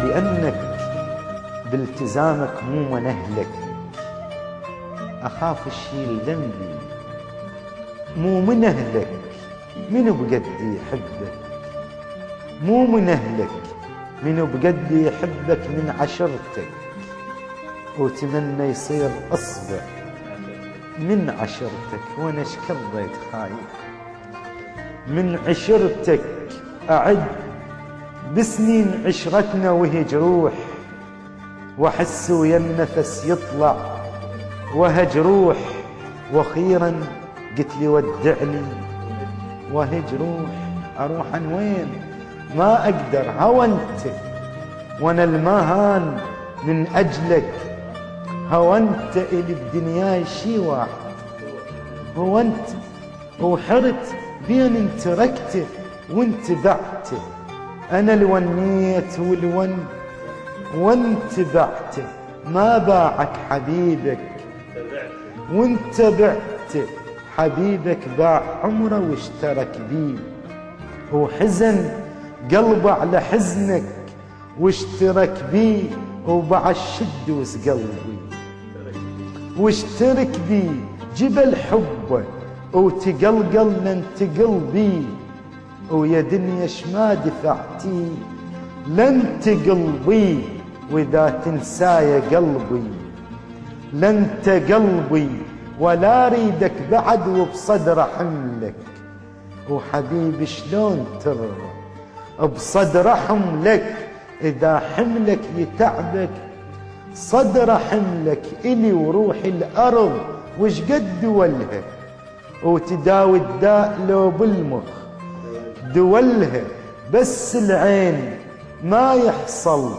لأنك بالتزامك مو من أهلك، أخاف الشيل ذنبي. مو من أهلك منو بقدي يحبك، مو من أهلك منو بقدي يحبك من عشرتك، وتمنى يصير أصبع من عشرتك. وأنا شكريت خايف من عشرتك، أعد بسنين عشرتنا وهي جروح، وأحس ويا النفس يطلع وهج روح. وأخيرا قلت لي ودعني وهج روح، أروح عن وين ما أقدر. هونت وأنا المهان من أجلك، هونت إلي الدنيا شي واحد. هونت وحرت بين انت ركته وانت بعته، أنا الونيت وانت بعته. ما باعك حبيبك وانت بعته، حبيبك باع عمره واشترك بيه. وحزن قلبه على حزنك واشترك بيه، وباع الشد وس قلبي واشترك بيه. جبل حبه وتقلقل ننتقل بيه، ويا دنيا شما دفعتي لن تقلبي. وإذا تنسايا قلبي لن تقلبي، ولا ريدك بعد وبصدر حملك. وحبيبي شلون ترضى بصدر حملك، إذا حملك يتعبك صدر حملك. إلي وروحي الأرض وش قد دولها، وتداوي الداء لو بالمخ دولها. بس العين ما يحصل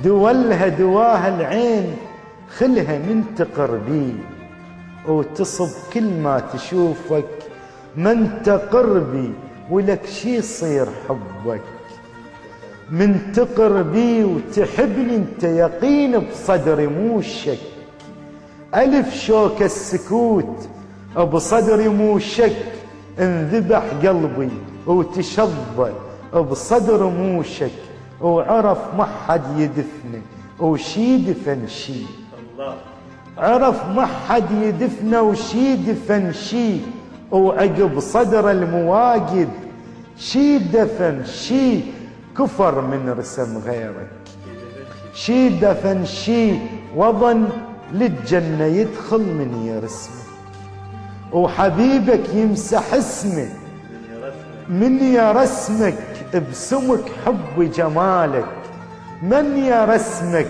دولها، دواها العين خلها من تقربي. وتصب كل ما تشوفك من تقربي، ولك شي يصير حبك من تقربي. وتحبني انت يقين بصدري مو الشك، ألف شوك السكوت بصدري مو شك. انذبح قلبي وتشظى بصدر مو شك، وعرف ما حد يدفنه وشي دفن شي. عرف ما حد يدفنه وشي دفن شي، وعقب صدر المواجد شي دفن شي. كفر من رسم غيرك شي دفن شي، وظن للجنة يدخل من يرسمك. وحبيبك يمسح اسمه من يرسمك، بسمك حب جمالك من يرسمك.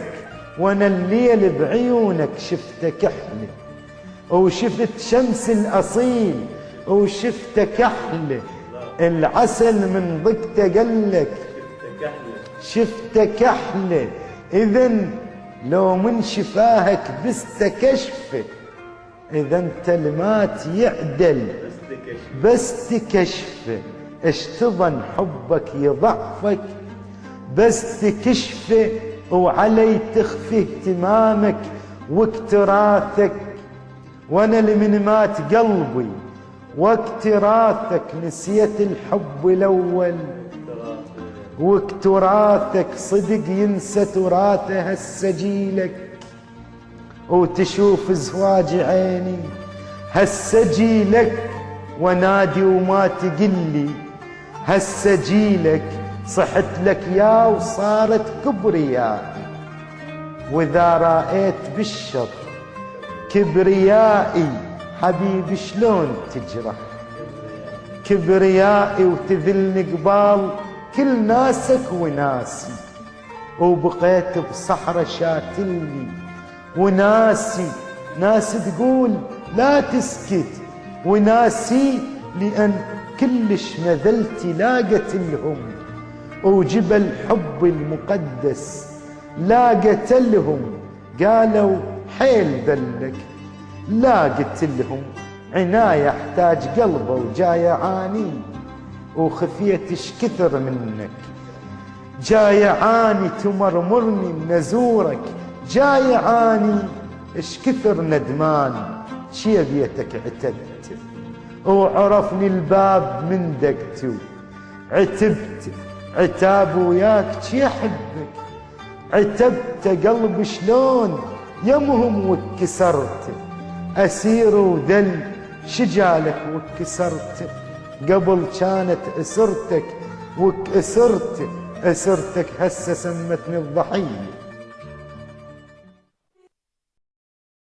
وانا الليل بعيونك شفتك احلى، وشفت شمس الاصيل وشفتك احلى. العسل من ضقته قلك شفتك احلى. اذن لو من شفاهك بستكشفه، اذا انت المات يعدل بس تكشفه. اشتظن حبك يضعفك بس تكشفه، وعلي تخفي اهتمامك واكتراثك. وانا لمن مات قلبي واكتراثك، نسيت الحب الاول واكتراثك. صدق ينسى تراثه هالسجيلك، وتشوف زواج عيني هالسجيلك. ونادي وما تقلي هالسجيلك، صحت لك يا وصارت كبريائي. واذا رأيت بالشط كبريائي، حبيبي شلون تجرح كبريائي. وتذلني قبال كل ناسك وناسي، وبقيت بصحرة شاتلني وناسي. ناس تقول لا تسكت، وناسي لأن كلش نذلتي لاقت لهم. وجبل حب المقدس لاقت لهم، قالوا حيل ذلك. لاقت لهم عناية احتاج قلبه وجاي عاني، وخفيت اش كثر منك جاي عاني. تمرمرني نزورك جاي عاني اش كثر ندمان شي بيتك عتبت وعرفني الباب من دقت عتبت عتاب وياك شي احبك عتبت قلبي شلون يمهم واتكسرت اسير وذل شجالك واتكسرت قبل كانت اسرتك وكسرت اسرتك هسه سمتني الضحيه